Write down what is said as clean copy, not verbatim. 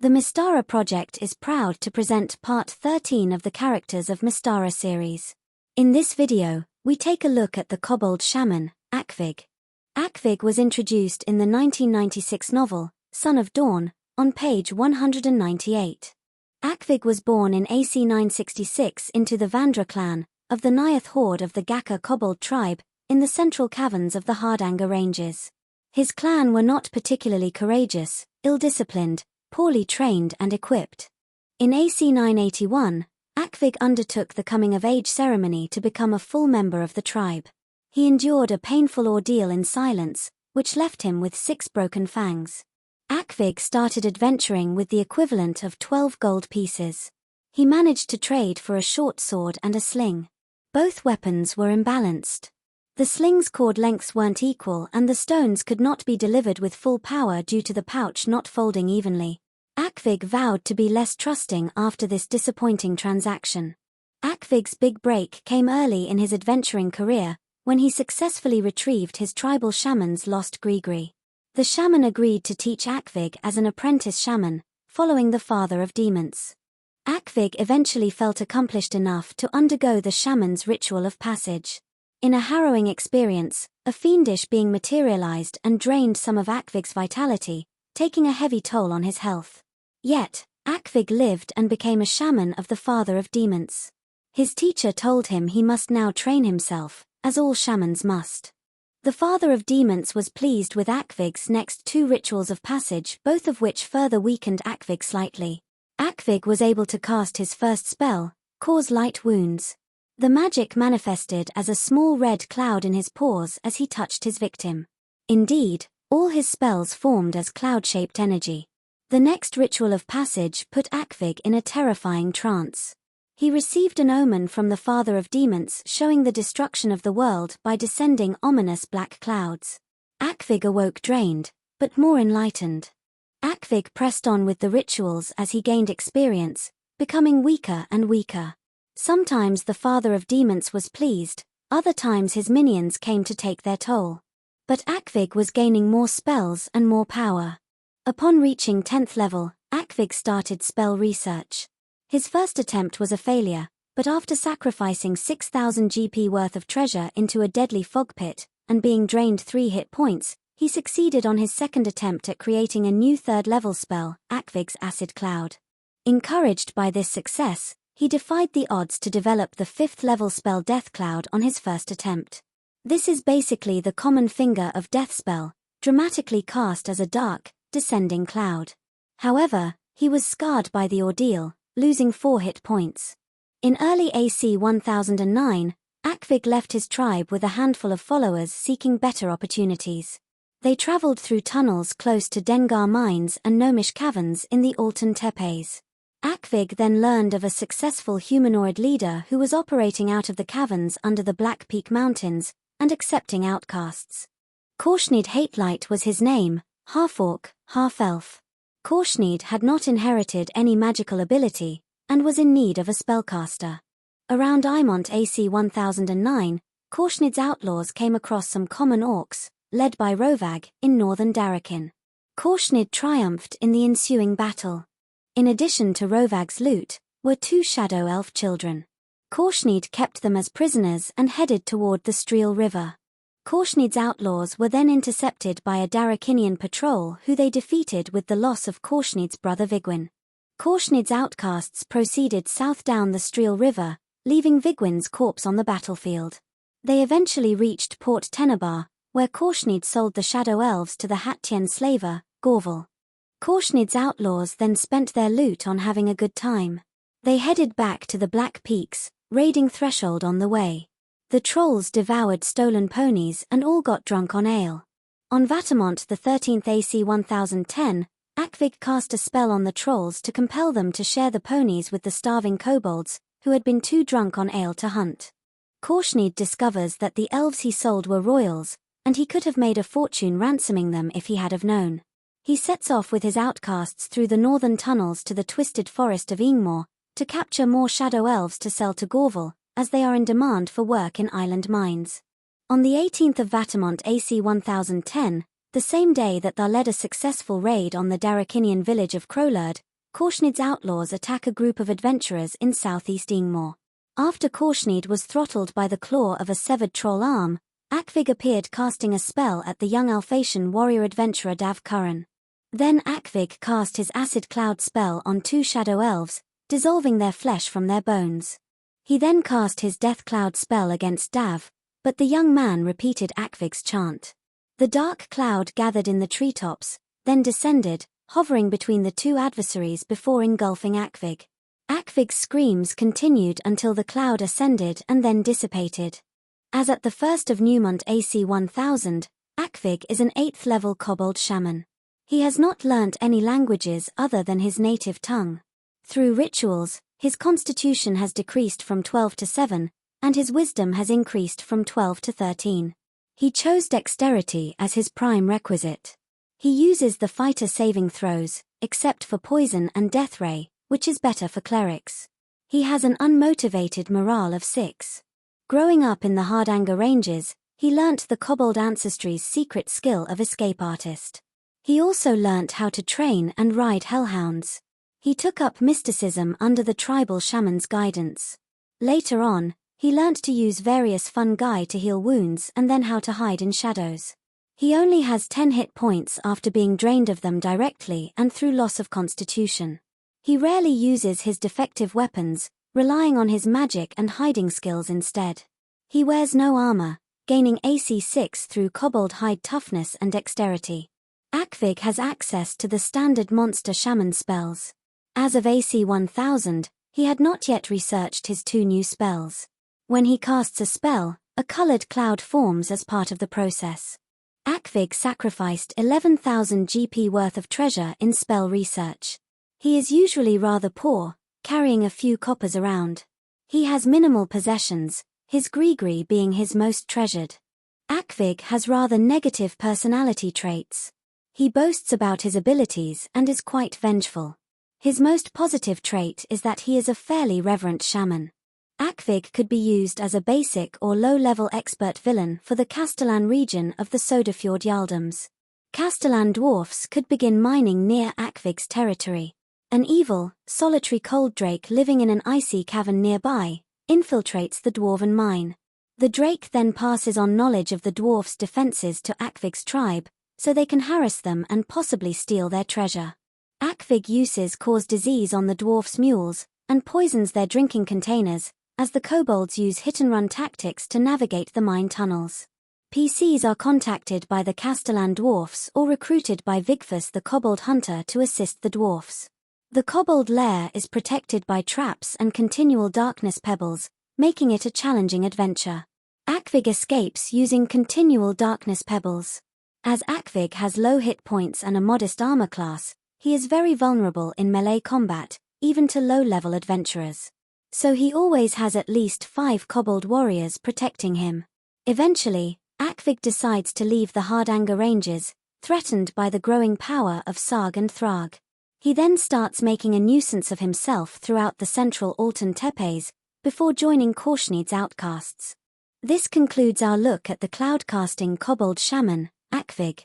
The Mystara project is proud to present part 13 of the Characters of Mystara series. In this video, we take a look at the kobold shaman, Ackvig. Ackvig was introduced in the 1996 novel, Son of Dawn, on page 198. Ackvig was born in AC 966 into the Vandra clan, of the Nyath horde of the Gaka kobold tribe, in the central caverns of the Hardanger ranges. His clan were not particularly courageous, ill-disciplined, poorly trained and equipped. In AC 981, Ackvig undertook the coming-of-age ceremony to become a full member of the tribe. He endured a painful ordeal in silence, which left him with 6 broken fangs. Ackvig started adventuring with the equivalent of 12 gold pieces. He managed to trade for a short sword and a sling. Both weapons were imbalanced. The sling's cord lengths weren't equal and the stones could not be delivered with full power due to the pouch not folding evenly. Ackvig vowed to be less trusting after this disappointing transaction. Ackvig's big break came early in his adventuring career, when he successfully retrieved his tribal shaman's lost gree. The shaman agreed to teach Ackvig as an apprentice shaman, following the father of demons. Ackvig eventually felt accomplished enough to undergo the shaman's ritual of passage. In a harrowing experience, a fiendish being materialized and drained some of Ackvig's vitality, taking a heavy toll on his health. Yet, Ackvig lived and became a shaman of the father of demons. His teacher told him he must now train himself, as all shamans must. The father of demons was pleased with Ackvig's next 2 rituals of passage, both of which further weakened Ackvig slightly. Ackvig was able to cast his first spell, Cause Light Wounds. The magic manifested as a small red cloud in his paws as he touched his victim. Indeed, all his spells formed as cloud-shaped energy. The next ritual of passage put Ackvig in a terrifying trance. He received an omen from the father of demons showing the destruction of the world by descending ominous black clouds. Ackvig awoke drained, but more enlightened. Ackvig pressed on with the rituals as he gained experience, becoming weaker and weaker. Sometimes the father of demons was pleased, other times his minions came to take their toll. But Ackvig was gaining more spells and more power. Upon reaching 10th level, Ackvig started spell research. His first attempt was a failure, but after sacrificing 6,000 GP worth of treasure into a deadly fog pit, and being drained 3 hit points, he succeeded on his second attempt at creating a new 3rd level spell, Ackvig's Acid Cloud. Encouraged by this success, he defied the odds to develop the 5th level spell Death Cloud on his first attempt. This is basically the common finger of death spell, dramatically cast as a dark, descending cloud. However, he was scarred by the ordeal, losing 4 hit points. In early AC 1009, Ackvig left his tribe with a handful of followers seeking better opportunities. They traveled through tunnels close to Dengar mines and gnomish caverns in the Altan Tepes. Ackvig then learned of a successful humanoid leader who was operating out of the caverns under the Black Peak Mountains and accepting outcasts. Korsnid Hatelight was his name, half-orc, half-elf. Korsnid had not inherited any magical ability, and was in need of a spellcaster. Around Imont AC 1009, Korsnid's outlaws came across some common orcs, led by Rovag, in northern Darakin. Korsnid triumphed in the ensuing battle. In addition to Rovag's loot, were 2 shadow elf children. Korsnid kept them as prisoners and headed toward the Streel River. Korsnid's outlaws were then intercepted by a Darakinian patrol who they defeated with the loss of Korsnid's brother Vigwin. Korsnid's outcasts proceeded south down the Streel River, leaving Vigwin's corpse on the battlefield. They eventually reached Port Tenebar, where Korsnid sold the shadow elves to the Hattien slaver, Gorval. Korsnid's outlaws then spent their loot on having a good time. They headed back to the Black Peaks, raiding Threshold on the way. The trolls devoured stolen ponies and all got drunk on ale. On Vatamont the 13th AC 1010, Ackvig cast a spell on the trolls to compel them to share the ponies with the starving kobolds, who had been too drunk on ale to hunt. Korsnid discovers that the elves he sold were royals, and he could have made a fortune ransoming them if he had have known. He sets off with his outcasts through the northern tunnels to the twisted forest of Ingmor, to capture more shadow elves to sell to Gorval, as they are in demand for work in island mines. On the 18th of Vatamont AC 1010, the same day that Thar led a successful raid on the Darakinian village of Crowlurd, Korsnid's outlaws attack a group of adventurers in southeast Ingmar. After Korsnid was throttled by the claw of a severed troll arm, Ackvig appeared casting a spell at the young Alphatian warrior adventurer Dav Curran. Then Ackvig cast his acid cloud spell on 2 shadow elves, dissolving their flesh from their bones. He then cast his death cloud spell against Dav, but the young man repeated Ackvig's chant. The dark cloud gathered in the treetops, then descended, hovering between the 2 adversaries before engulfing Ackvig. Ackvig's screams continued until the cloud ascended and then dissipated. As at the 1st of Newmont AC 1000, Ackvig is an 8th level kobold shaman. He has not learnt any languages other than his native tongue. Through rituals, his constitution has decreased from 12 to 7, and his wisdom has increased from 12 to 13. He chose dexterity as his prime requisite. He uses the fighter saving throws, except for poison and death ray, which is better for clerics. He has an unmotivated morale of 6. Growing up in the Hardanger Ranges, he learnt the kobold ancestry's secret skill of escape artist. He also learnt how to train and ride hellhounds. He took up mysticism under the tribal shaman's guidance. Later on, he learnt to use various fungi to heal wounds and then how to hide in shadows. He only has 10 hit points after being drained of them directly and through loss of constitution. He rarely uses his defective weapons, relying on his magic and hiding skills instead. He wears no armor, gaining AC 6 through kobold hide toughness and dexterity. Ackvig has access to the standard monster shaman spells. As of AC 1000, he had not yet researched his 2 new spells. When he casts a spell, a colored cloud forms as part of the process. Ackvig sacrificed 11,000 GP worth of treasure in spell research. He is usually rather poor, carrying a few coppers around. He has minimal possessions, his gree being his most treasured. Ackvig has rather negative personality traits. He boasts about his abilities and is quite vengeful. His most positive trait is that he is a fairly reverent shaman. Ackvig could be used as a basic or low-level expert villain for the Castellan region of the Sodafjord Jarldoms. Castellan dwarfs could begin mining near Ackvig's territory. An evil, solitary cold drake living in an icy cavern nearby infiltrates the dwarven mine. The drake then passes on knowledge of the dwarfs' defenses to Ackvig's tribe, so they can harass them and possibly steal their treasure. Ackvig uses cause disease on the dwarfs' mules, and poisons their drinking containers, as the kobolds use hit-and-run tactics to navigate the mine tunnels. PCs are contacted by the Castellan dwarfs or recruited by Vigfus the kobold hunter to assist the dwarfs. The kobold lair is protected by traps and continual darkness pebbles, making it a challenging adventure. Ackvig escapes using continual darkness pebbles. As Ackvig has low hit points and a modest armor class, he is very vulnerable in melee combat, even to low-level adventurers. So he always has at least 5 kobold warriors protecting him. Eventually, Ackvig decides to leave the Hardanger Ranges, threatened by the growing power of Sarg and Thrag. He then starts making a nuisance of himself throughout the central Alton Tepes, before joining Korsnid's outcasts. This concludes our look at the cloud-casting kobold shaman, Ackvig.